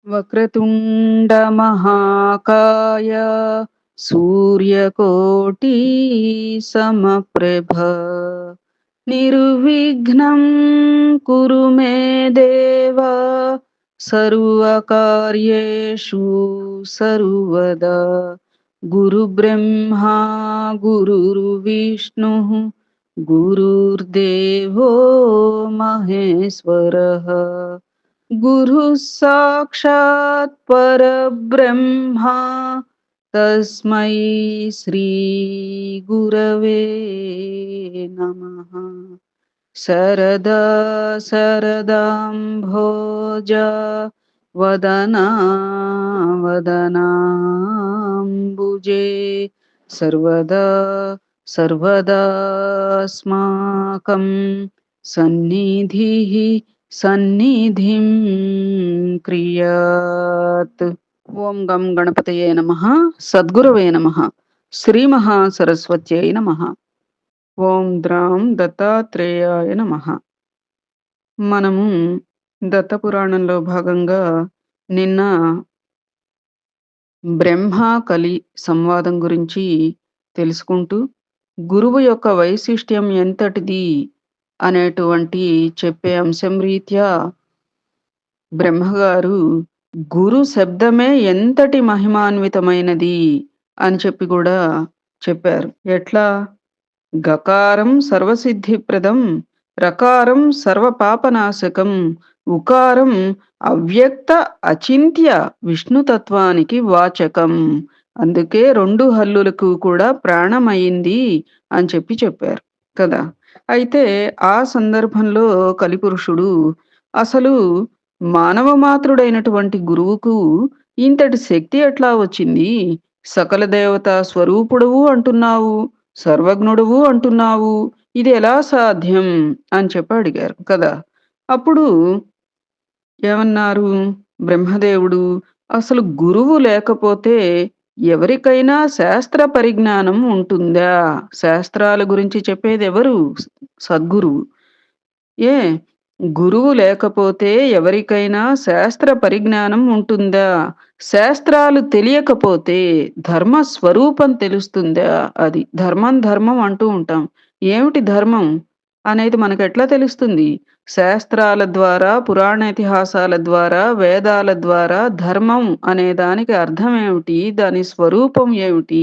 వక్రతుండ మహాకాయ సూర్యకోటి సమప్రభ నిర్విఘ్నం కురు మే దేవ సర్వకార్యేషు సర్వదా గురు బ్రహ్మా గురుర్విష్ణు గురుర్దేవో మహేశ్వరః గురు సాక్షాత్ పరబ్రహ్మ తస్మై శ్రీ గురవే నమః. శరదా శరదాంభోజ వదనా వదనాంబుజే సర్వదా సర్వదాస్మాకం సన్నిధిః సన్నిధిం క్రియాత్. ఓం గం గణపతయే నమః. సద్గురవే నమః. శ్రీ మహాసరస్వత్యై నమః. ఓం ద్రాం దత్తాత్రేయాయ నమః. మనము దత్తపురాణంలో భాగంగా నిన్న బ్రహ్మ కలి సంవాదం గురించి తెలుసుకుంటూ గురువు యొక్క వైశిష్ట్యం ఎంతటిది అనేటువంటి చెప్పే అంశం రీత్యా బ్రహ్మగారు గురు శబ్దమే ఎంతటి మహిమాన్వితమైనది అని చెప్పి కూడా చెప్పారు. ఎట్లా? గకారం సర్వసిద్ధిప్రదం, రకారం సర్వపాపనాశకం, ఉకారం అవ్యక్త అచింత్య విష్ణుతత్వానికి వాచకం. అందుకే రెండు హల్లులకు కూడా ప్రాణమైంది అని చెప్పి చెప్పారు కదా. అయితే ఆ సందర్భంలో కలిపురుషుడు అసలు మానవ మాతృడైనటువంటి గురువుకు ఇంతటి శక్తి ఎట్లా వచ్చింది? సకల దేవతా స్వరూపుడువు అంటున్నావు, సర్వజ్ఞుడువు అంటున్నావు, ఇది ఎలా సాధ్యం అని చెప్పి అడిగారు కదా. అప్పుడు ఏమన్నారు బ్రహ్మదేవుడు? అసలు గురువు లేకపోతే ఎవరికైనా శాస్త్ర పరిజ్ఞానం ఉంటుందా? శాస్త్రాల గురించి చెప్పేది ఎవరు? సద్గురువు. ఏ గురువు లేకపోతే ఎవరికైనా శాస్త్ర పరిజ్ఞానం ఉంటుందా? శాస్త్రాలు తెలియకపోతే ధర్మ స్వరూపం తెలుస్తుందా? అది ధర్మం ధర్మం అంటూ ఉంటాం. ఏమిటి ధర్మం అనేది మనకు ఎట్లా తెలుస్తుంది? శాస్త్రాల ద్వారా, పురాణ ఇతిహాసాల ద్వారా, వేదాల ద్వారా ధర్మం అనే దానికి అర్థం ఏమిటి, దాని స్వరూపం ఏమిటి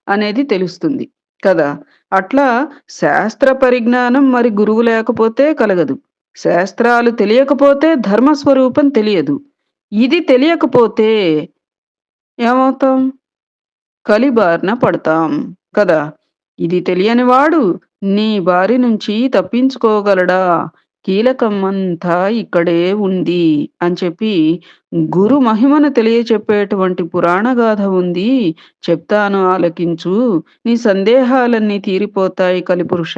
అనేది తెలుస్తుంది కదా. అట్లా శాస్త్ర పరిజ్ఞానం మరి గురువు లేకపోతే కలగదు. శాస్త్రాలు తెలియకపోతే ధర్మస్వరూపం తెలియదు. ఇది తెలియకపోతే ఏమవుతాం? కలిబారిన పడతాం కదా. ఇది తెలియనివాడు నీ బారి నుంచి తప్పించుకోగలడా? కీలకం అంతా ఇక్కడే ఉంది అని చెప్పి గురు మహిమను తెలియచెప్పేటువంటి పురాణగాథ ఉంది, చెప్తాను ఆలకించు, నీ సందేహాలన్నీ తీరిపోతాయి కలిపురుష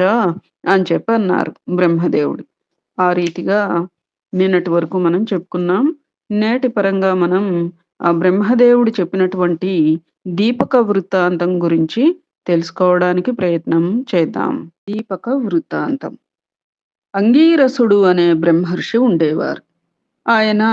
అని చెప్పి అన్నారు బ్రహ్మదేవుడు. ఆ రీతిగా నిన్నటి వరకు మనం చెప్పుకున్నాం. నేటి పరంగా మనం ఆ బ్రహ్మదేవుడు చెప్పినటువంటి దీపక వృత్తాంతం గురించి తెలుసుకోవడానికి ప్రయత్నం చేద్దాం. దీపక వృత్తాంతం. అంగీరసుడు అనే బ్రహ్మర్షి ఉండేవారు. ఆయన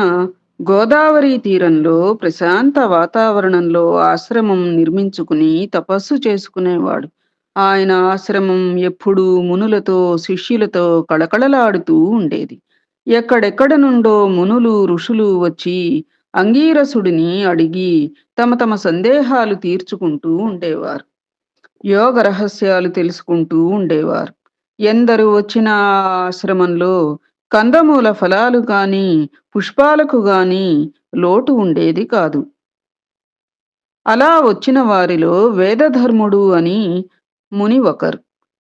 గోదావరి తీరంలో ప్రశాంత వాతావరణంలో ఆశ్రమం నిర్మించుకుని తపస్సు చేసుకునేవాడు. ఆయన ఆశ్రమం ఎప్పుడూ మునులతో శిష్యులతో కళకళలాడుతూ ఉండేది. ఎక్కడెక్కడ నుండో మునులు ఋషులు వచ్చి అంగీరసుడిని అడిగి తమ తమ సందేహాలు తీర్చుకుంటూ ఉండేవారు. యోగ రహస్యాలు తెలుసుకుంటూ ఉండేవారు. ఎందరు వచ్చిన ఆశ్రమంలో కందమూల ఫలాలు గాని పుష్పాలకు గాని లోటు ఉండేది కాదు. అలా వచ్చిన వారిలో వేదధర్ముడు అని ముని ఒకరు.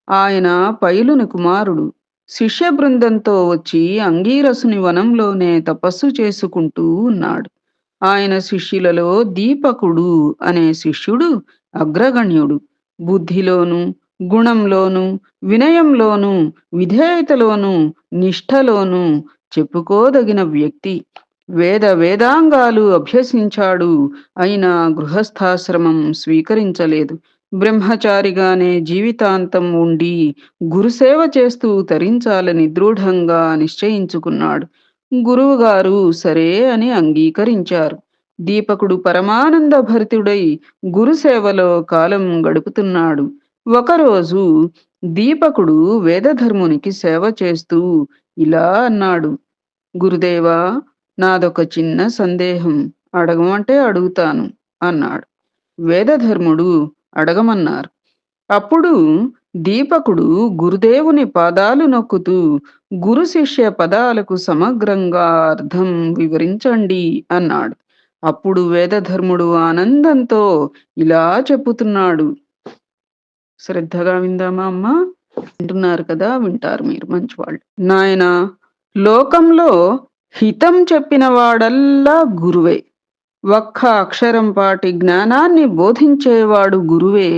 ఆయన పైలుని కుమారుడు. శిష్య బృందంతో వచ్చి అంగీరసుని వనంలోనే తపస్సు చేసుకుంటూ ఉన్నాడు. ఆయన శిష్యులలో దీపకుడు అనే శిష్యుడు అగ్రగణ్యుడు. బుద్ధిలోను, గుణంలోను, వినయంలోను, విధేయతలోను, నిష్ఠలోను చెప్పుకోదగిన వ్యక్తి. వేదాంగాలు అభ్యసించాడు, అయినా గృహస్థాశ్రమం స్వీకరించలేదు. బ్రహ్మచారిగానే జీవితాంతం ఉండి గురుసేవ చేస్తూ తరించాలని దృఢంగా నిశ్చయించుకున్నాడు. గురువుగారు సరే అని అంగీకరించారు. దీపకుడు పరమానంద భరితుడై గురుసేవలో కాలం గడుపుతున్నాడు. ఒకరోజు దీపకుడు వేదధర్మునికి సేవ చేస్తూ ఇలా అన్నాడు: గురుదేవా, నాదొక చిన్న సందేహం, అడగమంటే అడుగుతాను అన్నాడు. వేదధర్ముడు అడగమన్నారు. అప్పుడు దీపకుడు గురుదేవుని పాదాలు నొక్కుతూ, గురు శిష్య పదాలకు సమగ్రంగా అర్థం వివరించండి అన్నాడు. అప్పుడు వేదధర్ముడు ఆనందంతో ఇలా చెప్పుతున్నాడు. శ్రద్ధగా విందామా అమ్మా? వింటున్నారు కదా, వింటారు మీరు మంచివాళ్ళు. నాయనా, లోకంలో హితం చెప్పిన వాడల్లా గురువే. ఒక్క అక్షరం పాటి జ్ఞానాన్ని బోధించేవాడు గురువే.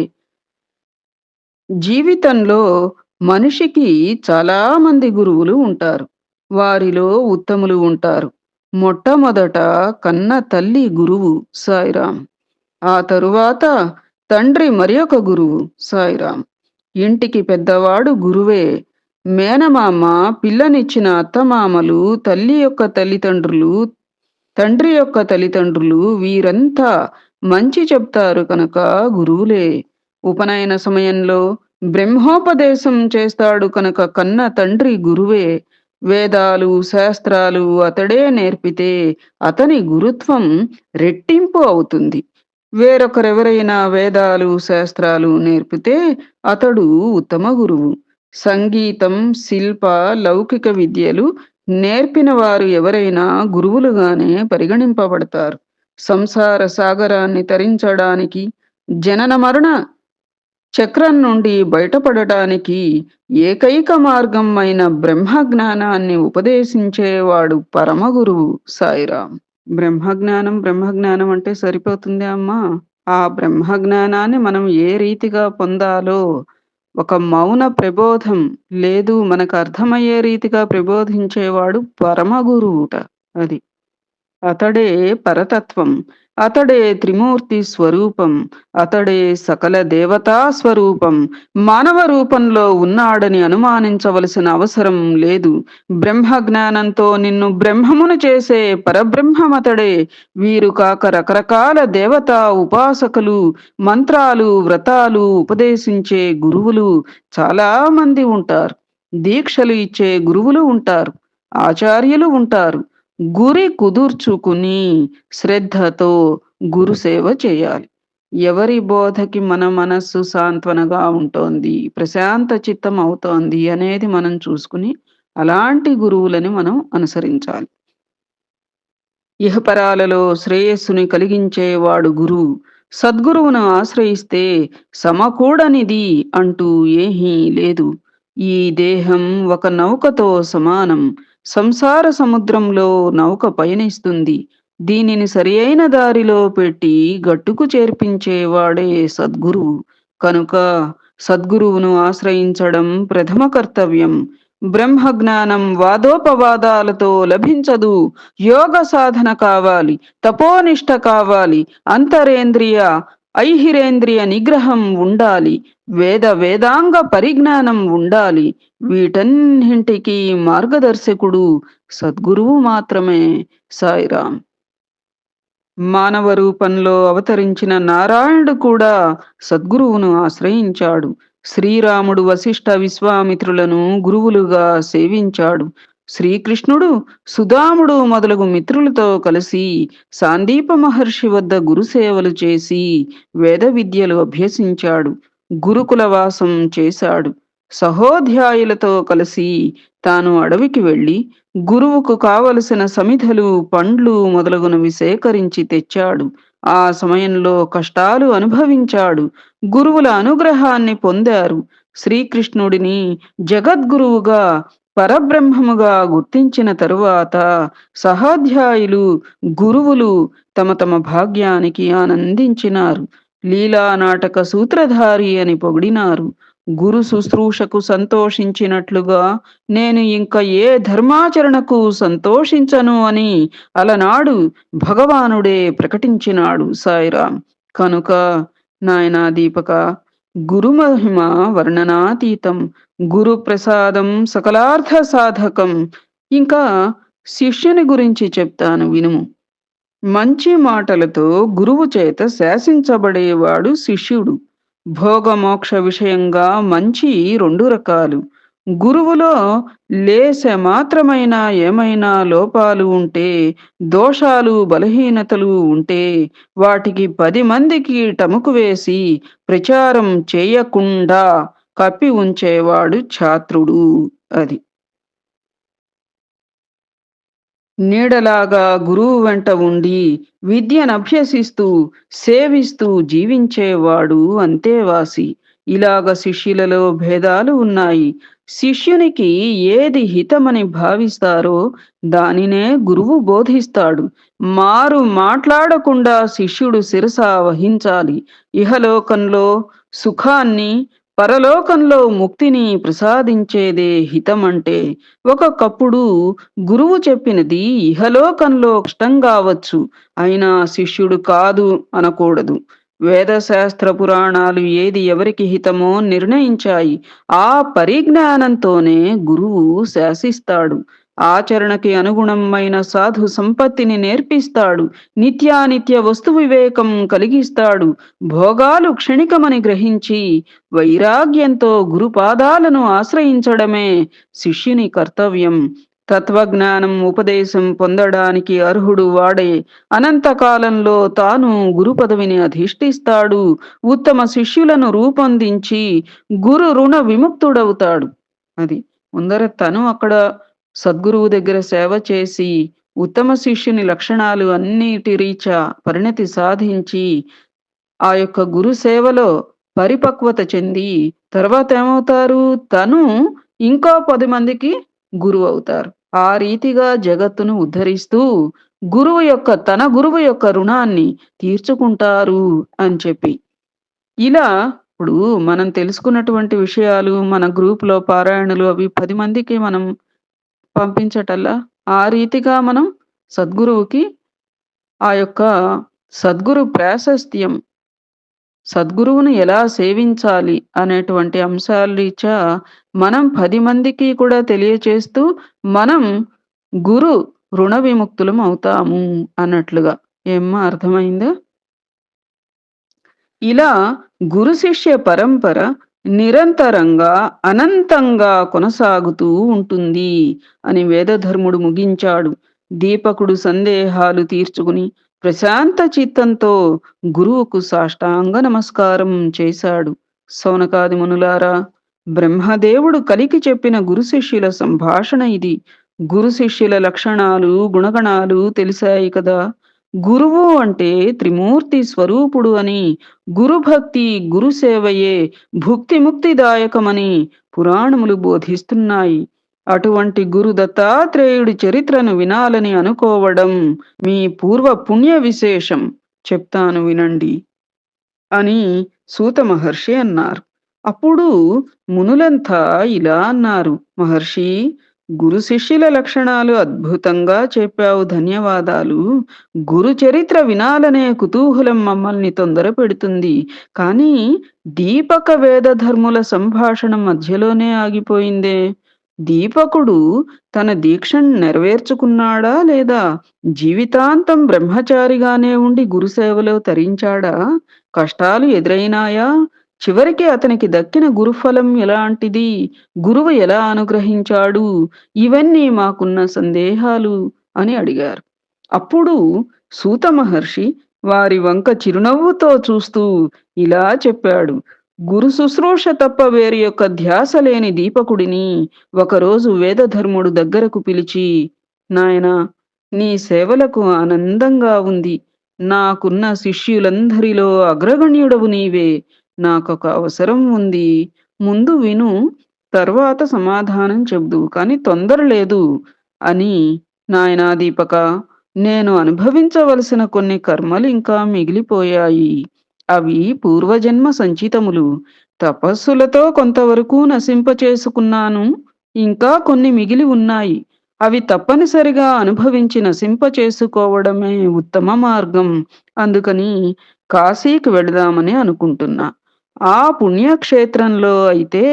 జీవితంలో మనిషికి చాలా మంది గురువులు ఉంటారు. వారిలో ఉత్తములు ఉంటారు. మొట్టమొదట కన్న తల్లి గురువు సాయిరాం. ఆ తరువాత తండ్రి మరియొక గురువు సాయిరాం. ఇంటికి పెద్దవాడు గురువే. మేనమామ, పిల్లనిచ్చిన అత్తమామలు, తల్లి యొక్క తల్లిదండ్రులు, తండ్రి యొక్క తల్లిదండ్రులు, వీరంతా మంచి చెప్తారు కనుక గురువులే. ఉపనయన సమయంలో బ్రహ్మోపదేశం చేస్తాడు కనుక కన్న తండ్రి గురువే. వేదాలు శాస్త్రాలు అతడే నేర్పితే అతని గురుత్వం రెట్టింపు అవుతుంది. వేరొకరెవరైనా వేదాలు శాస్త్రాలు నేర్పితే అతడు ఉత్తమ గురువు. సంగీతం, శిల్ప, లౌకిక విద్యలు నేర్పిన వారు ఎవరైనా గురువులుగానే పరిగణింపబడతారు. సంసార సాగరాన్ని తరించడానికి, జనన మరణ చక్రం నుండి బయటపడటానికి ఏకైక మార్గం అయిన బ్రహ్మజ్ఞానాన్ని ఉపదేశించేవాడు పరమగురువు సాయిరాం. బ్రహ్మజ్ఞానం బ్రహ్మజ్ఞానం అంటే సరిపోతుందే అమ్మా? ఆ బ్రహ్మజ్ఞానాన్ని మనం ఏ రీతిగా పొందాలో ఒక మౌన ప్రబోధం, లేదు మనకు అర్థమయ్యే రీతిగా ప్రబోధించేవాడు పరమగురువుట. అది అతడే పరతత్వం. అతడే త్రిమూర్తి స్వరూపం. అతడే సకల దేవతా స్వరూపం. మానవ రూపంలో ఉన్నాడని అనుమానించవలసిన అవసరం లేదు. బ్రహ్మ జ్ఞానంతో నిన్ను బ్రహ్మమును చేసే పరబ్రహ్మమతడే. వీరు కాక రకరకాల దేవతా ఉపాసకులు, మంత్రాలు, వ్రతాలు ఉపదేశించే గురువులు చాలా మంది ఉంటారు. దీక్షలు ఇచ్చే గురువులు ఉంటారు. ఆచార్యులు ఉంటారు. గురి కుదుర్చుకుని శ్రద్ధతో గురుసేవ చేయాలి. ఎవరి బోధకి మన మనస్సు సాంత్వనగా ఉంటోంది, ప్రశాంత చిత్తం అవుతోంది అనేది మనం చూసుకుని అలాంటి గురువులని మనం అనుసరించాలి. ఇహపరాలలో శ్రేయస్సుని కలిగించేవాడు గురువు. సద్గురువును ఆశ్రయిస్తే సమకూడనిది అంటూ ఏమీ లేదు. ఈ దేహం ఒక నౌకతో సమానం. సంసార సముద్రంలో నౌక పయనిస్తుంది. దీనిని సరియైన దారిలో పెట్టి గట్టుకు చేర్పించేవాడే సద్గురువు. కనుక సద్గురువును ఆశ్రయించడం ప్రథమ కర్తవ్యం. బ్రహ్మజ్ఞానం వాదోపవాదాలతో లభించదు. యోగ సాధన కావాలి, తపోనిష్ట కావాలి, అంతరేంద్రియ ఐహిరేంద్రియ నిగ్రహం ఉండాలి, వేదాంగ పరిజ్ఞానం ఉండాలి. వీటన్నింటికీ మార్గదర్శకుడు సద్గురువు మాత్రమే. సాయిరాం. మానవ రూపంలో అవతరించిన నారాయణుడు కూడా సద్గురువును ఆశ్రయించాడు. శ్రీరాముడు వశిష్ఠ విశ్వామిత్రులను గురువులుగా సేవించాడు. శ్రీకృష్ణుడు సుదాముడు మొదలగు మిత్రులతో కలిసి సాందీప మహర్షి వద్ద గురుసేవలు చేసి వేద విద్యలు అభ్యసించాడు. గురుకుల వాసం చేశాడు. సహోధ్యాయులతో కలిసి తాను అడవికి వెళ్ళి గురువుకు కావలసిన సమిధలు, పండ్లు మొదలగునవి సేకరించి తెచ్చాడు. ఆ సమయంలో కష్టాలు అనుభవించాడు. గురువుల అనుగ్రహాన్ని పొందారు. శ్రీకృష్ణుడిని జగద్గురువుగా, పరబ్రహ్మముగా గుర్తించిన తరువాత సహాధ్యాయులు, గురువులు తమ తమ భాగ్యానికి ఆనందించినారు. లీలా నాటక సూత్రధారి అని పొగిడినారు. గురు శుశ్రూషకు సంతోషించినట్లుగా నేను ఇంక ఏ ధర్మాచరణకు సంతోషించను అని అలనాడు భగవానుడే ప్రకటించినాడు. సాయిరాం. కనుక నాయనా దీపక, గురు మహిమ వర్ణనాతీతం. గురు ప్రసాదం సకలార్థ సాధకం. ఇంకా శిష్యుని గురించి చెప్తాను వినుము. మంచి మాటలతో గురువు చేత శాసించబడేవాడు శిష్యుడు. భోగమోక్ష విషయంగా మంచి రెండు రకాలు. గురువులో లేసె మాత్రమైన ఏమైనా లోపాలు ఉంటే, దోషాలు బలహీనతలు ఉంటే, వాటికి 10 మందికి టముకు వేసి ప్రచారం చేయకుండా కప్పి ఉంచేవాడు ఛాత్రుడు. అది. నీడలాగా గురువు వెంట ఉండి విద్యనభ్యసిస్తూ, సేవిస్తూ జీవించేవాడు అంతేవాసి. ఇలాగ శిష్యులలో భేదాలు ఉన్నాయి. శిష్యునికి ఏది హితమని భావిస్తారో దానినే గురువు బోధిస్తాడు. మారు మాట్లాడకుండా శిష్యుడు శిరస వహించాలి. ఇహలోకంలో సుఖాన్ని, పరలోకంలో ముక్తిని ప్రసాదించేదే హితమంటే. ఒకప్పుడు గురువు చెప్పినది ఇహలోకంలో కష్టం కావచ్చు, అయినా శిష్యుడు కాదు అనకూడదు. వేదశాస్త్ర పురాణాలు ఏది ఎవరికి హితమో నిర్ణయించాయి. ఆ పరిజ్ఞానంతోనే గురువు శాసిస్తాడు. ఆచరణకి అనుగుణమైన సాధు సంపత్తిని నేర్పిస్తాడు. నిత్యానిత్య వస్తు వివేకం కలిగిస్తాడు. భోగాలు క్షణికమని గ్రహించి వైరాగ్యంతో గురుపాదాలను ఆశ్రయించడమే శిష్యుని కర్తవ్యం. తత్వజ్ఞానం ఉపదేశం పొందడానికి అర్హుడు వాడే. అనంతకాలంలో తాను గురు పదవిని అధిష్ఠిస్తాడు. ఉత్తమ శిష్యులను రూపొందించి గురు రుణ విముక్తుడవుతాడు. అది. ముందర తను అక్కడ సద్గురువు దగ్గర సేవ చేసి ఉత్తమ శిష్యుని లక్షణాలు అన్నిటి రీత్యా పరిణతి సాధించి ఆ యొక్క గురు సేవలో పరిపక్వత చెంది తర్వాత ఏమవుతారు? తను ఇంకో 10 మందికి గురువు అవుతారు. ఆ రీతిగా జగత్తును ఉద్ధరిస్తూ తన గురువు యొక్క రుణాన్ని తీర్చుకుంటారు అని చెప్పి. ఇలా ఇప్పుడు మనం తెలుసుకున్నటువంటి విషయాలు మన గ్రూప్‌లో పారాయణలు అవి 10 మందికి మనం పంపించటల్లా, ఆ రీతిగా మనం సద్గురువుకి ఆ యొక్క సద్గురు ప్రాశస్త్యం, సద్గురువును ఎలా సేవించాలి అనేటువంటి అంశాల రీత్యా మనం 10 మందికి కూడా తెలియచేస్తూ, మనం గురు రుణ విముక్తులం అవుతాము అన్నట్లుగా. ఏమ్మా అర్థమైందా? ఇలా గురు శిష్య పరంపర నిరంతరంగా అనంతంగా కొనసాగుతూ ఉంటుంది అని వేదధర్ముడు ముగించాడు. దీపకుడు సందేహాలు తీర్చుకుని ప్రశాంత చిత్తంతో గురువుకు సాష్టాంగ నమస్కారం చేశాడు. సౌనకాది మునులారా, బ్రహ్మదేవుడు కలికి చెప్పిన గురు శిష్యుల సంభాషణ ఇది. గురు శిష్యుల లక్షణాలు, గుణగణాలు తెలిసాయి కదా. గురువు అంటే త్రిమూర్తి స్వరూపుడు అని, గురుభక్తి గురుసేవయే భుక్తి ముక్తిదాయకమని పురాణములు బోధిస్తున్నాయి. అటువంటి గురు దత్తాత్రేయుడి చరిత్రను వినాలని అనుకోవడం మీ పూర్వ పుణ్య విశేషం. చెప్తాను వినండి అని సూత మహర్షి అన్నారు. అప్పుడు మునులంతా ఇలా అన్నారు: మహర్షి, గురు శిష్యుల లక్షణాలు అద్భుతంగా చెప్పావు, ధన్యవాదాలు. గురు చరిత్ర వినాలనే కుతూహలం మమ్మల్ని తొందర పెడుతుంది. కానీ దీపక వేద ధర్ముల సంభాషణ మధ్యలోనే ఆగిపోయిందే. దీపకుడు తన దీక్షను నెరవేర్చుకున్నాడా లేదా? జీవితాంతం బ్రహ్మచారిగానే ఉండి గురుసేవలో తరించాడా? కష్టాలు ఎదురైనాయా? చివరికి అతనికి దక్కిన గురుఫలం ఎలాంటిది? గురువు ఎలా అనుగ్రహించాడు? ఇవన్నీ మాకున్న సందేహాలు అని అడిగారు. అప్పుడు సూత మహర్షి వారి వంక చిరునవ్వుతో చూస్తూ ఇలా చెప్పాడు: గురు శుశ్రూష తప్ప వేరి యొక్క ధ్యాస లేని దీపకుడిని ఒకరోజు వేదధర్ముడు దగ్గరకు పిలిచి, నాయనా, నీ సేవలకు ఆనందంగా ఉంది. నాకున్న శిష్యులందరిలో అగ్రగణ్యుడవు నీవే. నాకొక అవసరం ఉంది. ముందు విను, తర్వాత సమాధానం చెబుదువు, కానీ తొందర లేదు అని. నాయనా దీపక, నేను అనుభవించవలసిన కొన్ని కర్మలు ఇంకా మిగిలిపోయాయి. అవి పూర్వజన్మ సంచితములు. తపస్సులతో కొంతవరకు నశింపచేసుకున్నాను. ఇంకా కొన్ని మిగిలి ఉన్నాయి. అవి తప్పనిసరిగా అనుభవించి నశింపచేసుకోవడమే ఉత్తమ మార్గం. అందుకని కాశీకి వెళదామని అనుకుంటున్నా. ఆ పుణ్యక్షేత్రంలో అయితే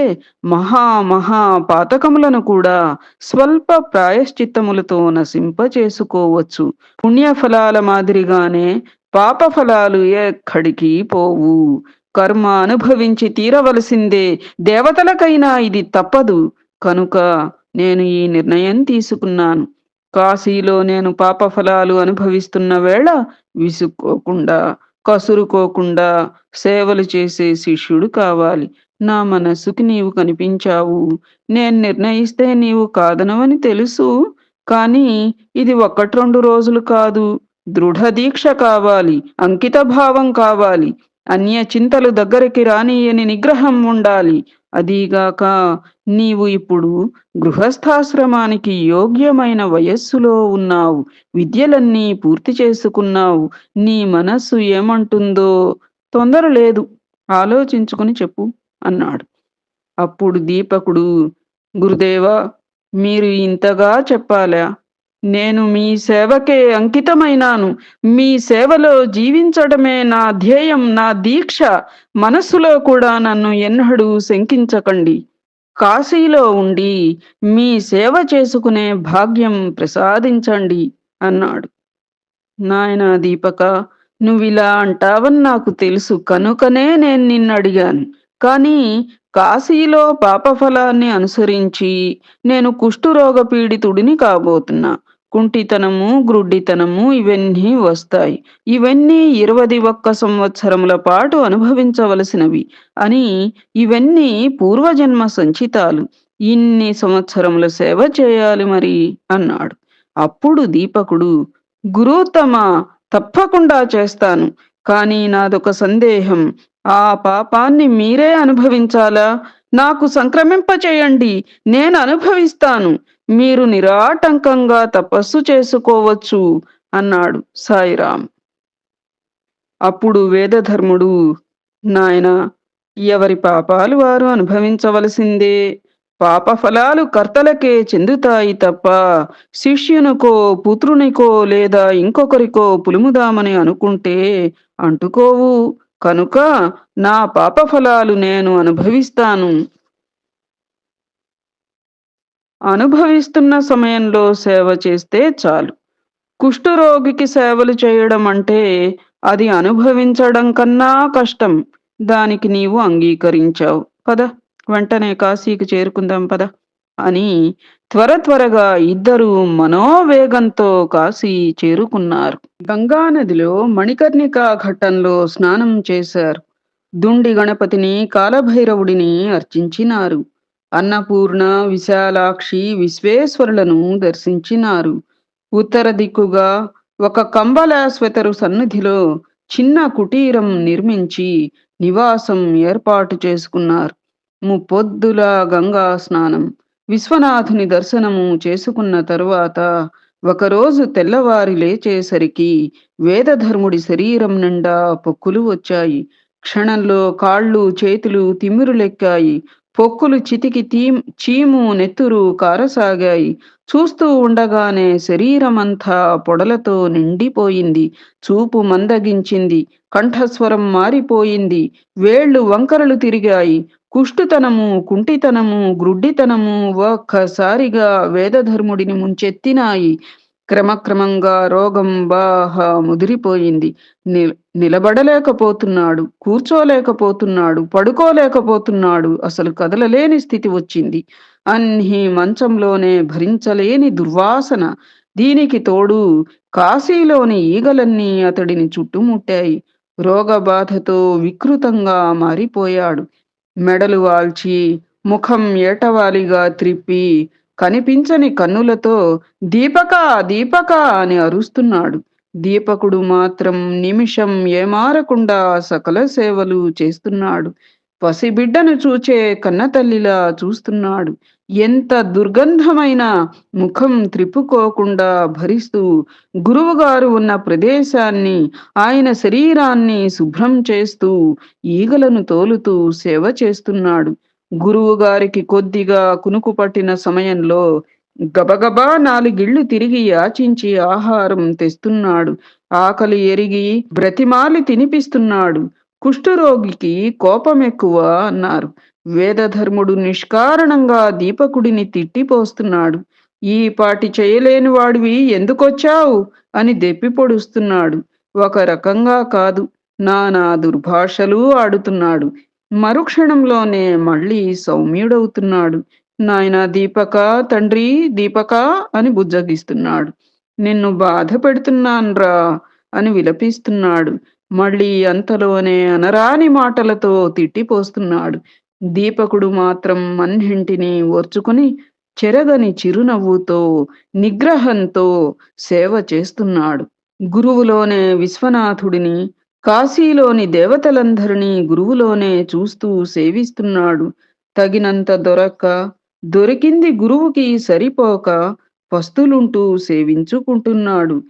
మహా మహా పాతకములను కూడా స్వల్ప ప్రాయశ్చిత్తములతో నశింపచేసుకోవచ్చు. పుణ్యఫలాల మాదిరిగానే పాప ఫలాలు ఎక్కడికి పోవు. కర్మ అనుభవించి తీరవలసిందే. దేవతలకైనా ఇది తప్పదు. కనుక నేను ఈ నిర్ణయం తీసుకున్నాను. కాశీలో నేను పాప ఫలాలు అనుభవిస్తున్న వేళ విసుక్కోకుండా, కసురుకోకుండా సేవలు చేసే శిష్యుడు కావాలి. నా మనస్సుకి నీవు కనిపించావు. నేను నిర్ణయిస్తే నీవు కాదనవని తెలుసు. కానీ ఇది 1, 2 రోజులు కాదు. దృఢ దీక్ష కావాలి. అంకిత భావం కావాలి. అన్య చింతలు దగ్గరికి రానియని నిగ్రహం ఉండాలి. అదీగాక నీవు ఇప్పుడు గృహస్థాశ్రమానికి యోగ్యమైన వయస్సులో ఉన్నావు. విద్యలన్నీ పూర్తి చేసుకున్నావు. నీ మనస్సు ఏమంటుందో తొందర లేదు. ఆలోచించుకుని చెప్పు అన్నాడు. అప్పుడు దీపకుడు, గురుదేవా, మీరు ఇంతగా చెప్పాలా? నేను మీ సేవకే అంకితమైనాను. మీ సేవలో జీవించడమే నా ధ్యేయం, నా దీక్ష. మనస్సులో కూడా నన్ను ఎన్నడూ శంకించకండి. కాశీలో ఉండి మీ సేవ చేసుకునే భాగ్యం ప్రసాదించండి అన్నాడు. నాయనా దీపక, నువ్విలా అంటావని నాకు తెలుసు కనుకనే నేను నిన్నడిగాను. కానీ కాశీలో పాపఫలాన్ని అనుసరించి నేను కుష్ఠురోగ పీడితుడిని కాబోతున్నా. కుంటితనము, గ్రుడ్డితనము ఇవన్నీ వస్తాయి. ఇవన్నీ 21 సంవత్సరముల పాటు అనుభవించవలసినవి అని, ఇవన్నీ పూర్వజన్మ సంచితాలు. ఇన్ని సంవత్సరముల సేవ చేయాలి మరి అన్నాడు. అప్పుడు దీపకుడు, గురూత్తమా, తప్పకుండా చేస్తాను. కానీ నాదొక సందేహం. ఆ పాపాన్ని మీరే అనుభవించాలా? నాకు సంక్రమింపచేయండి. నేను అనుభవిస్తాను. మీరు నిరాటంకంగా తపస్సు చేసుకోవచ్చు అన్నాడు సాయిరాం. అప్పుడు వేదధర్ముడు, నాయనా, ఎవరి పాపాలు వారు అనుభవించవలసిందే. పాప ఫలాలు కర్తలకే చెందుతాయి తప్ప శిష్యునికో, పుత్రునికో లేదా ఇంకొకరికో పులుముదామని అనుకుంటే అంటుకోవు. కనుక నా పాప ఫలాలు నేను అనుభవిస్తాను. అనుభవిస్తున్న సమయంలో సేవ చేస్తే చాలు. కుష్ఠరోగికి సేవలు చేయడం అంటే అది అనుభవించడం కన్నా కష్టం. దానికి నీవు అంగీకరించావు. పద, వెంటనే కాశీకి చేరుకుందాం పద అని త్వరగా ఇద్దరూ మనోవేగంతో కాశీ చేరుకున్నారు. గంగానదిలో మణికర్ణికా ఘట్టంలో స్నానం చేశారు. దుండి గణపతిని, కాలభైరవుడిని అర్చించినారు. అన్నపూర్ణ, విశాలాక్షి, విశ్వేశ్వరులను దర్శించినారు. ఉత్తర దిక్కుగా ఒక కంబలాశ్వతరు సన్నిధిలో చిన్న కుటీరం నిర్మించి నివాసం ఏర్పాటు చేసుకున్నారు. ముప్పొద్దుల గంగా స్నానం, విశ్వనాథుని దర్శనము చేసుకున్న తరువాత ఒకరోజు తెల్లవారి లేచేసరికి వేదధర్ముడి శరీరం నిండా పొక్కులు వచ్చాయి. క్షణంలో కాళ్ళు చేతులు తిమ్మిరులెక్కాయి. పొక్కులు చితికి చీము నెత్తురు కారసాగాయి. చూస్తూ ఉండగానే శరీరమంతా పొడలతో నిండిపోయింది. చూపు మందగించింది. కంఠస్వరం మారిపోయింది. వేళ్ళు వంకరలు తిరిగాయి. కుష్టుతనము, కుంటితనము, గ్రుడ్డితనము ఒక్కసారిగా వేదధర్ముడిని ముంచెత్తినాయి. క్రమక్రమంగా రోగం బాగా ముదిరిపోయింది. నిలబడలేకపోతున్నాడు, కూర్చోలేకపోతున్నాడు, పడుకోలేకపోతున్నాడు. అసలు కదలలేని స్థితి వచ్చింది. అన్నీ మంచంలోనే భరించలేని దుర్వాసన. దీనికి తోడు కాశీలోని ఈగలన్నీ అతడిని చుట్టుముట్టాయి. రోగబాధతో వికృతంగా మారిపోయాడు. మెడలు వాల్చి, ముఖం ఏటవాలిగా త్రిప్పి, కనిపించని కన్నులతో దీపకా, దీపకా అని అరుస్తున్నాడు. దీపకుడు మాత్రం నిమిషం ఏమారకుండా సకల సేవలు చేస్తున్నాడు. పసిబిడ్డను చూచే కన్నతల్లిలా చూస్తున్నాడు. ఎంత దుర్గంధమైన ముఖం త్రిప్పుకోకుండా భరిస్తూ గురువుగారు ఉన్న ప్రదేశాన్ని, ఆయన శరీరాన్ని శుభ్రం చేస్తూ, ఈగలను తోలుతూ సేవ చేస్తున్నాడు. గురువుగారికి కొద్దిగా కునుకు పట్టిన సమయంలో గబగబా 4 ఇళ్ళు తిరిగి యాచించి ఆహారం తెస్తున్నాడు. ఆకలి ఎరిగి బ్రతిమాలి తినిపిస్తున్నాడు. కుష్ఠరోగికి కోపమెక్కువ అన్నారు. వేదధర్ముడు నిష్కారణంగా దీపకుడిని తిట్టిపోస్తున్నాడు. ఈ పాటి చేయలేని వాడివి ఎందుకొచ్చావు అని దెప్పి పొడుస్తున్నాడు. ఒక రకంగా కాదు, నానా దుర్భాషలు ఆడుతున్నాడు. మరుక్షణంలోనే మళ్ళీ సౌమ్యుడవుతున్నాడు. నాయనా దీపకా, తండ్రి దీపకా అని బుజ్జగిస్తున్నాడు. నిన్ను బాధ పెడుతున్నాన్రా అని విలపిస్తున్నాడు. మళ్ళీ అంతలోనే అనరాని మాటలతో తిట్టిపోస్తున్నాడు. దీపకుడు మాత్రం అన్నింటినీ ఓర్చుకుని చెరగని చిరునవ్వుతో, నిగ్రహంతో సేవ చేస్తున్నాడు. గురువులోనే విశ్వనాథుడిని, కాశీలోని దేవతలందరినీ గురువులోనే చూస్తూ సేవిస్తున్నాడు. తగినంత దొరక్క, దొరికింది గురువుకి సరిపోక పస్తులుంటూ సేవించుకుంటున్నాడు.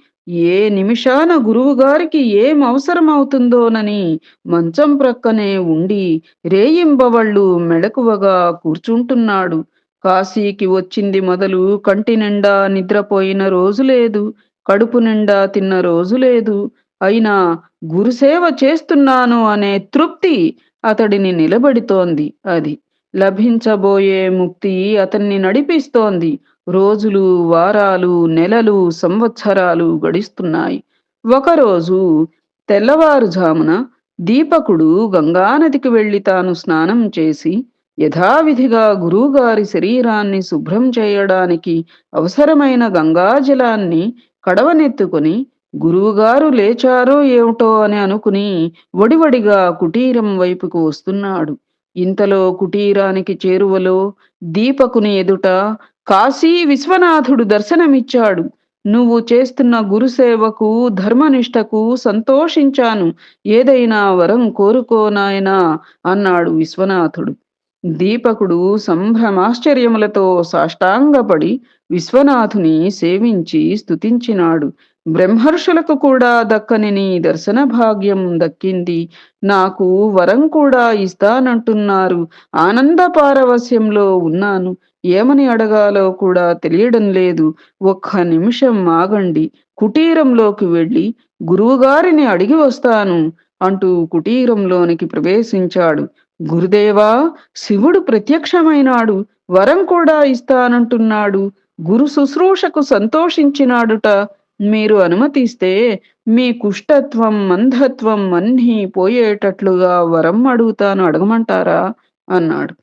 ఏ నిమిషాన గురువుగారికి ఏం అవసరమవుతుందోనని మంచం ప్రక్కనే ఉండి రేయింబవళ్ళు మెలకువగా కూర్చుంటున్నాడు. కాశీకి వచ్చింది మొదలు కంటి నిండా నిద్రపోయిన రోజు లేదు, కడుపు నిండా తిన్న రోజు లేదు. అయినా గురుసేవ చేస్తున్నాను అనే తృప్తి అతడిని నిలబెడుతోంది. అది లభించబోయే ముక్తి అతన్ని నడిపిస్తోంది. రోజులు, వారాలు, నెలలు, సంవత్సరాలు గడిస్తున్నాయి. ఒకరోజు తెల్లవారుజామున దీపకుడు గంగానదికి వెళ్లి తాను స్నానం చేసి యథావిధిగా గురువుగారి శరీరాన్ని శుభ్రం చేయడానికి అవసరమైన గంగాజలాన్ని కడవనెత్తుకుని గురువుగారు లేచారో ఏమిటో అని అనుకుని వడివడిగా కుటీరం వైపుకు వస్తున్నాడు. ఇంతలో కుటీరానికి చేరువలో దీపకుని ఎదుట కాశీ విశ్వనాథుడు దర్శనమిచ్చాడు. నువ్వు చేస్తున్న గురుసేవకు, ధర్మనిష్టకు సంతోషించాను. ఏదైనా వరం కోరుకో నాయనా అన్నాడు విశ్వనాథుడు. దీపకుడు సంభ్రమాశ్చర్యములతో సాష్టాంగపడి విశ్వనాథుని సేవించి స్తుతించినాడు. బ్రహ్మర్షులకు కూడా దక్కని నీ దర్శన భాగ్యం దక్కింది. నాకు వరం కూడా ఇస్తానంటున్నారు. ఆనంద పారవస్యంలో ఉన్నాను. ఏమని అడగాలో కూడా తెలియడం లేదు. ఒక్క నిమిషం ఆగండి. కుటీరంలోకి వెళ్ళి గురువుగారిని అడిగి వస్తాను అంటూ కుటీరంలోనికి ప్రవేశించాడు. గురుదేవా, శివుడు ప్రత్యక్షమైనాడు. వరం కూడా ఇస్తానంటున్నాడు. గురు శుశ్రూషకు సంతోషించినాడుట. మీరు అనుమతిస్తే మీ కుష్టత్వం, మందత్వం అన్నీ పోయేటట్లుగా వరం అడుగుతాను, అడగమంటారా అన్నాడు.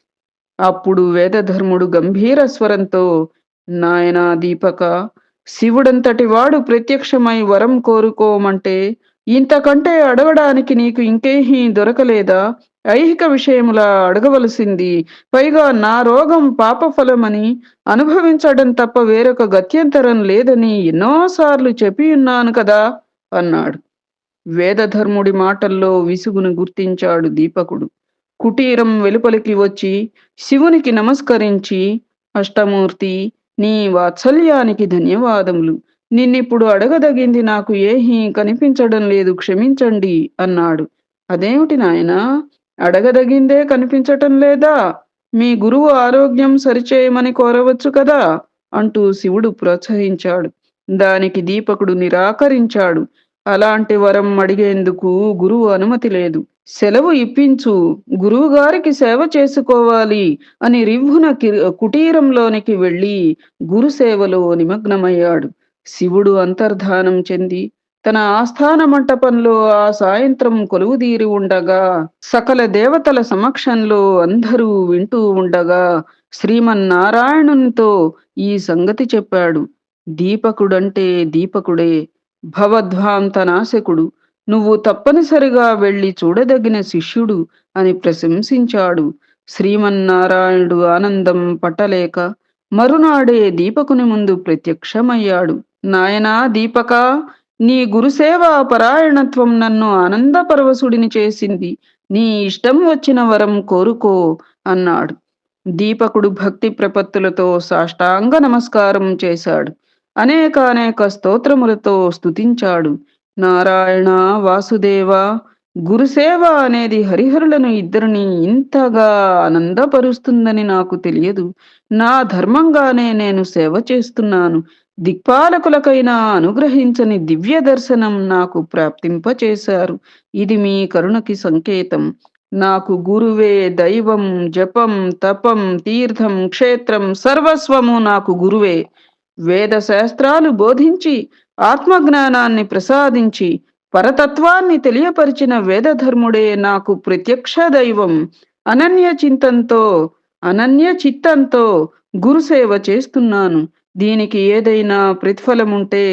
అప్పుడు వేదధర్ముడు గంభీర స్వరంతో, నాయనా దీపక, శివుడంతటి వాడు ప్రత్యక్షమై వరం కోరుకోమంటే ఇంతకంటే అడగడానికి నీకు ఇంకేహీ దొరకలేదా? ఐహిక విషయములా అడగవలసింది. పైగా నా రోగం పాపఫలమని అనుభవించడం తప్ప వేరొక గత్యంతరం లేదని ఎన్నోసార్లు చెప్పియున్నాను కదా అన్నాడు. వేదధర్ముడి మాటల్లో విసుగును గుర్తించాడు దీపకుడు. కుటీరం వెలుపలికి వచ్చి శివునికి నమస్కరించి, అష్టమూర్తి, నీ వాత్సల్యానికి ధన్యవాదములు. నిన్నిప్పుడు అడగదగింది నాకు ఏహీ కనిపించడం లేదు, క్షమించండి అన్నాడు. అదేమిటి నాయనా, అడగదగిందే కనిపించటం లేదా? మీ గురువు ఆరోగ్యం సరిచేయమని కోరవచ్చు కదా అంటూ శివుడు ప్రోత్సహించాడు. దానికి దీపకుడు నిరాకరించాడు. అలాంటి వరం అడిగేందుకు గురువు అనుమతి లేదు. సెలవు ఇప్పించు, గురువుగారికి సేవ చేసుకోవాలి అని రివ్వున కుటీరంలోనికి వెళ్ళి గురుసేవలో నిమగ్నమయ్యాడు. శివుడు అంతర్ధానం చెంది తన ఆస్థాన మంటపంలో ఆ సాయంత్రం కొలువుదీరి ఉండగా, సకల దేవతల సమక్షంలో అందరూ వింటూ ఉండగా శ్రీమన్నారాయణునితో ఈ సంగతి చెప్పాడు. దీపకుడంటే దీపకుడే, భవధ్వాంత నాశకుడు, నువ్వు తప్పనిసరిగా వెళ్ళి చూడదగిన శిష్యుడు అని ప్రశంసించాడు. శ్రీమన్నారాయణుడు ఆనందం పట్టలేక మరునాడే దీపకుని ముందు ప్రత్యక్షమయ్యాడు. నాయనా దీపకా, నీ గురుసేవా పరాయణత్వం నన్ను ఆనందపరవశుడిని చేసింది. నీ ఇష్టం వచ్చిన వరం కోరుకో అన్నాడు. దీపకుడు భక్తి ప్రపత్తులతో సాష్టాంగ నమస్కారం చేశాడు. అనేకానేక స్తోత్రములతో స్తుతించాడు. నారాయణ, వాసుదేవ, గురుసేవ అనేది హరిహరులను ఇద్దరిని ఇంతగా ఆనందపరుస్తుందని నాకు తెలియదు. నా ధర్మంగానే నేను సేవ చేస్తున్నాను. దిక్పాలకులకైనా అనుగ్రహించని దివ్య దర్శనం నాకు ప్రాప్తింపచేశారు. ఇది మీ కరుణకి సంకేతం. నాకు గురువే దైవం, జపం, తపం, తీర్థం, క్షేత్రం సర్వస్వము నాకు గురువే. వేద శాస్త్రాలు బోధించి, ఆత్మజ్ఞానాన్ని ప్రసాదించి, పరతత్వాన్ని తెలియపరిచిన వేదధర్ముడే నాకు ప్రత్యక్ష దైవం. అనన్య చింతంతో, అనన్య చిత్తంతో గురుసేవ చేస్తున్నాను. దీనికి ఏదైనా ప్రతిఫలముంటే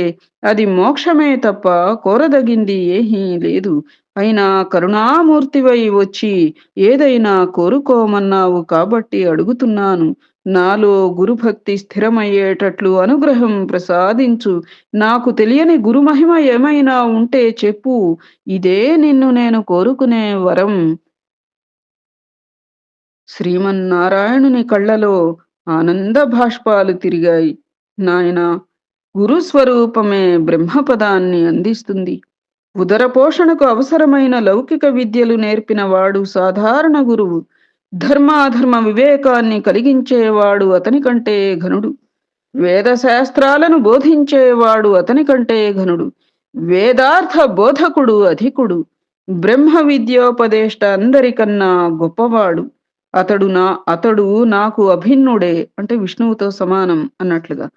అది మోక్షమే తప్ప కోరదగింది ఏమీ లేదు. అయినా కరుణామూర్తివై వచ్చి ఏదైనా కోరుకోమన్నావు కాబట్టి అడుగుతున్నాను. నాలో గురుభక్తి స్థిరమయ్యేటట్లు అనుగ్రహం ప్రసాదించు. నాకు తెలియని గురుమహిమ ఏమైనా ఉంటే చెప్పు. ఇదే నిన్ను నేను కోరుకునే వరం. శ్రీమన్నారాయణుని కళ్ళలో ఆనంద భాష్పాలు తిరిగాయి. నాయనా, గురుస్వరూపమే బ్రహ్మపదాన్ని అందిస్తుంది. ఉదర పోషణకు అవసరమైన లౌకిక విద్యలు నేర్పిన వాడు సాధారణ గురువు. ధర్మాధర్మ వివేకాన్ని కలిగించేవాడు అతని కంటే ఘనుడు. వేద శాస్త్రాలను బోధించేవాడు అతని కంటే ఘనుడు. వేదార్థ బోధకుడు అధికుడు. బ్రహ్మ విద్యోపదేష్ట అందరికన్నా గొప్పవాడు. అతడు నాకు అభిన్నుడే, అంటే విష్ణువుతో సమానం అన్నట్లుగా.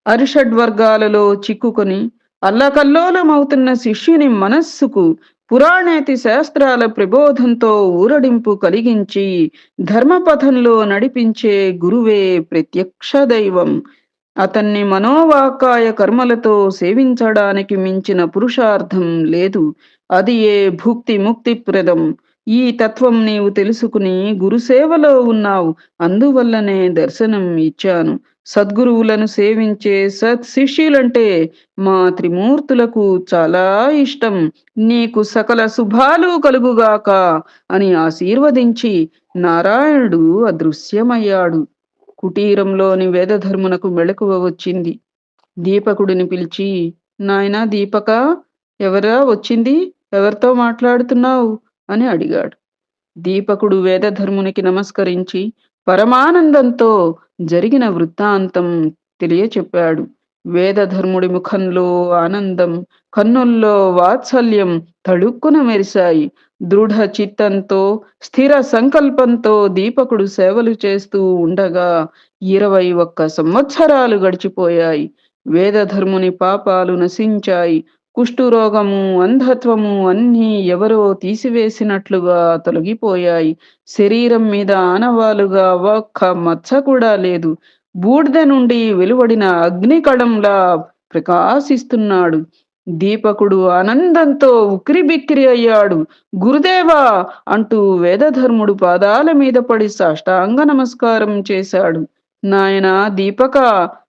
అరిషడ్వర్గాలలో చిక్కుకొని అల్లకల్లోలమవుతున్న శిష్యుని మనస్సుకు పురాణేతి శాస్త్రాల ప్రబోధంతో ఊరడింపు కలిగించి ధర్మపథంలో నడిపించే గురువే ప్రత్యక్ష దైవం. అతన్ని మనోవాకాయ కర్మలతో సేవించడానికి మించిన పురుషార్థం లేదు. అది ఏ భుక్తి ముక్తిప్రదం. ఈ తత్వం నీవు తెలుసుకుని గురుసేవలో ఉన్నావు. అందువల్లనే దర్శనం ఇచ్చాను. సద్గురువులను సేవించే సత్ శిష్యులంటే మా త్రిమూర్తులకు చాలా ఇష్టం. నీకు సకల శుభాలు కలుగుగాక అని ఆశీర్వదించి నారాయణుడు అదృశ్యమయ్యాడు. కుటీరంలోని వేదధర్మునకు మెళకువ వచ్చింది. దీపకుడిని పిలిచి, నాయనా దీపక, ఎవరా వచ్చింది? ఎవరితో మాట్లాడుతున్నావు అని అడిగాడు. దీపకుడు వేదధర్మునికి నమస్కరించి పరమానందంతో జరిగిన వృత్తాంతం తెలియచెప్పాడు. వేదధర్ముడి ముఖంలో ఆనందం, కన్నుల్లో వాత్సల్యం తళుక్కున మెరిశాయి. దృఢ చిత్తంతో, స్థిర సంకల్పంతో దీపకుడు సేవలు చేస్తూ ఉండగా 21 సంవత్సరాలు గడిచిపోయాయి. వేదధర్ముని పాపాలు నశించాయి. కుష్ఠురోగము, అంధత్వము అన్నీ ఎవరో తీసివేసినట్లుగా తొలగిపోయాయి. శరీరం మీద ఆనవాలుగా ఒక్క మచ్చ కూడా లేదు. బూడిద నుండి వెలువడిన అగ్నికణంలా ప్రకాశిస్తున్నాడు. దీపకుడు ఆనందంతో ఉక్కిరిబిక్కిరి అయ్యాడు. గురుదేవా అంటూ వేదధర్ముడు పాదాల మీద పడి సాష్టాంగ నమస్కారం చేశాడు. నాయనా దీపక,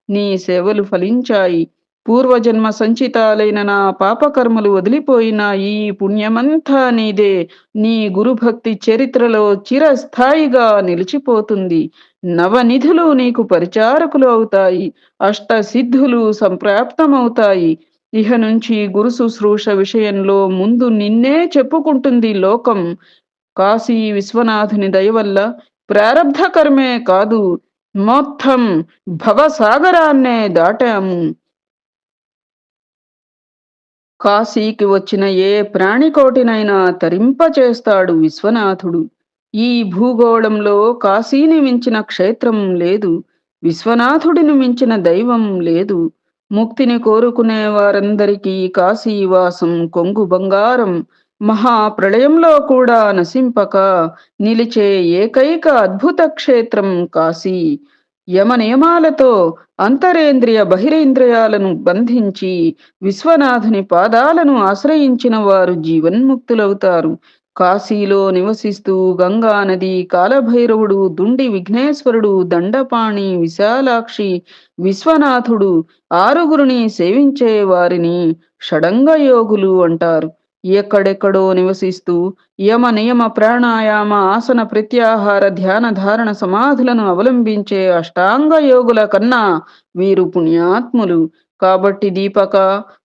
నీ సేవలు ఫలించాయి. పూర్వజన్మ సంచితాలైన నా పాపకర్మలు వదిలిపోయిన ఈ పుణ్యమంతా నీదే. నీ గురుభక్తి చరిత్రలో చిరస్థాయిగా నిలిచిపోతుంది. నవనిధులు నీకు పరిచారకులు అవుతాయి. అష్టసిద్ధులు సంప్రాప్తమవుతాయి. ఇహ నుంచి గురు శుశ్రూష విషయంలో ముందు నిన్నే చెప్పుకుంటుంది లోకం. కాశీ విశ్వనాథుని దయవల్ల ప్రారబ్ధ కర్మే కాదు, మొత్తం భవసాగరాన్నే దాటాము. కాశీకి వచ్చిన ఏ ప్రాణికోటినైనా తరింపచేస్తాడు విశ్వనాథుడు. ఈ భూగోళంలో కాశీని మించిన క్షేత్రం లేదు. విశ్వనాథుడిని మించిన దైవం లేదు. ముక్తిని కోరుకునే వారందరికీ కాశీవాసం కొంగు బంగారం. మహాప్రళయంలో కూడా నశింపక నిలిచే ఏకైక అద్భుత క్షేత్రం కాశీ. యమ నియమాలతో అంతరేంద్రియ బహిరేంద్రియాలను బంధించి విశ్వనాథుని పాదాలను ఆశ్రయించిన వారు జీవన్ముక్తులవుతారు. కాశీలో నివసిస్తూ గంగా నది, కాలభైరవుడు, దుండి విఘ్నేశ్వరుడు, దండపాణి, విశాలాక్షి, విశ్వనాథుడు ఆరుగురిని సేవించే వారిని షడంగ యోగులు అంటారు. ఎక్కడెక్కడో నివసిస్తూ యమ నియమ ప్రాణాయామ ఆసన ప్రత్యాహార ధ్యాన ధారణ సమాధులను అవలంబించే అష్టాంగ యోగుల కన్నా వీరు పుణ్యాత్ములు. కాబట్టి దీపక,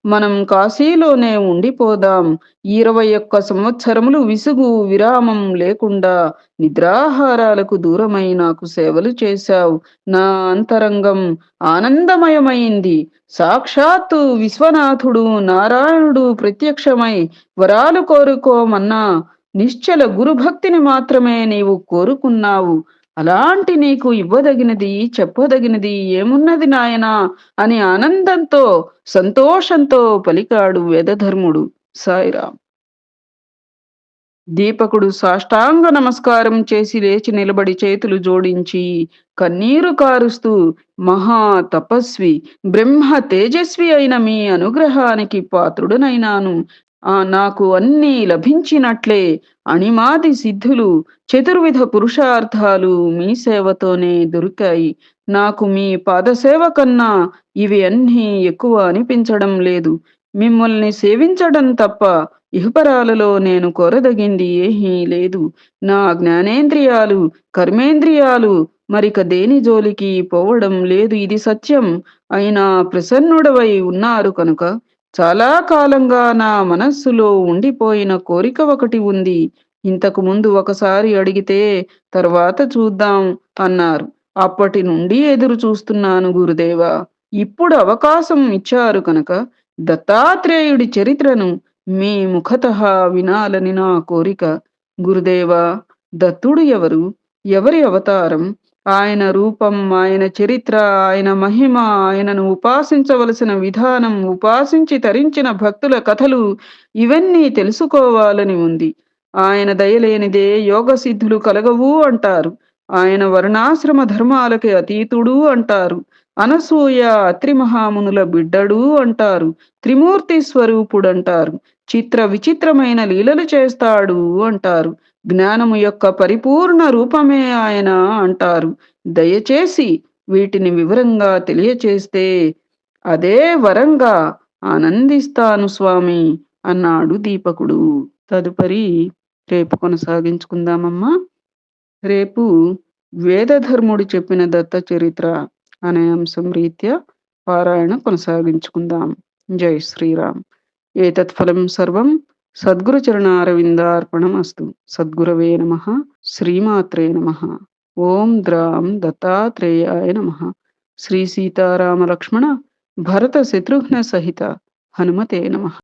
మనం కాశీలోనే ఉండిపోదాం. 21 సంవత్సరములు విసుగు, విరామం లేకుండా నిద్రాహారాలకు దూరమై నాకు సేవలు చేశావు. నా అంతరంగం ఆనందమయమైంది. సాక్షాత్తు విశ్వనాథుడు, నారాయణుడు ప్రత్యక్షమై వరాలు కోరుకోమన్నా నిశ్చల గురుభక్తిని మాత్రమే నీవు కోరుకున్నావు. అలాంటి నీకు ఇవ్వదగినది, చెప్పదగినది ఏమున్నది నాయనా అని ఆనందంతో, సంతోషంతో పలికాడు వేదధర్ముడు. సాయిరాం. దీపకుడు సాష్టాంగ నమస్కారం చేసి లేచి నిలబడి చేతులు జోడించి కన్నీరు కారుస్తూ, మహా తపస్వి, బ్రహ్మ తేజస్వి అయిన మీ అనుగ్రహానికి పాత్రుడనైనాను. నాకు అన్నీ లభించినట్లే. అణిమాది సిద్ధులు, చతుర్విధ పురుషార్థాలు మీ సేవతోనే దొరికాయి. నాకు మీ పాదసేవ కన్నా ఇవి అన్నీ ఎక్కువ అనిపించడం లేదు. మిమ్మల్ని సేవించడం తప్ప ఇహపరాలలో నేను కోరదగింది ఏమీ లేదు. నా జ్ఞానేంద్రియాలు, కర్మేంద్రియాలు మరిక దేని జోలికి పోవడం లేదు. ఇది సత్యం. అయినా ప్రసన్నుడవై ఉన్నారు కనుక చాలా కాలంగా నా మనస్సులో ఉండిపోయిన కోరిక ఒకటి ఉంది. ఇంతకు ముందు ఒకసారి అడిగితే తర్వాత చూద్దాం అన్నారు. అప్పటి నుండి ఎదురు చూస్తున్నాను గురుదేవా. ఇప్పుడు అవకాశం ఇచ్చారు కనుక దత్తాత్రేయుడి చరిత్రను మీ ముఖతః వినాలని నా కోరిక. గురుదేవా, దత్తుడు ఎవరు? ఎవరి అవతారం? ఆయన రూపం, ఆయన చరిత్ర, ఆయన మహిమ, ఆయనను ఉపాసించవలసిన విధానం, ఉపాసించి తరించిన భక్తుల కథలు ఇవన్నీ తెలుసుకోవాలని ఉంది. ఆయన దయలేనిదే యోగ సిద్ధులు కలగవు అంటారు. ఆయన వర్ణాశ్రమ ధర్మాలకి అతీతుడు అంటారు. అనసూయ అత్రి మహామునుల బిడ్డడు అంటారు. త్రిమూర్తి స్వరూపుడంటారు. చిత్ర విచిత్రమైన లీలలు చేస్తాడు అంటారు. జ్ఞానము యొక్క పరిపూర్ణ రూపమే ఆయన అంటారు. దయచేసి వీటిని వివరంగా తెలియచేస్తే అదే వరంగా ఆనందిస్తాను స్వామి అన్నాడు దీపకుడు. తదుపరి రేపు కొనసాగించుకుందామమ్మా. రేపు వేదధర్ముడు చెప్పిన దత్త చరిత్ర అనే అంశం రీత్యా పారాయణ కొనసాగించుకుందాం. జై శ్రీరామ్. ఏతత్ఫలం సర్వం సద్గురు చరణారవిందార్పణం అస్తు. సద్గురవే నమః. శ్రీమాత్రే నమః. ఓం ద్రాం దత్తాత్రేయాయ నమః. శ్రీ సీతారామ లక్ష్మణ భరత శత్రుఘ్న సహిత హనుమతే నమః.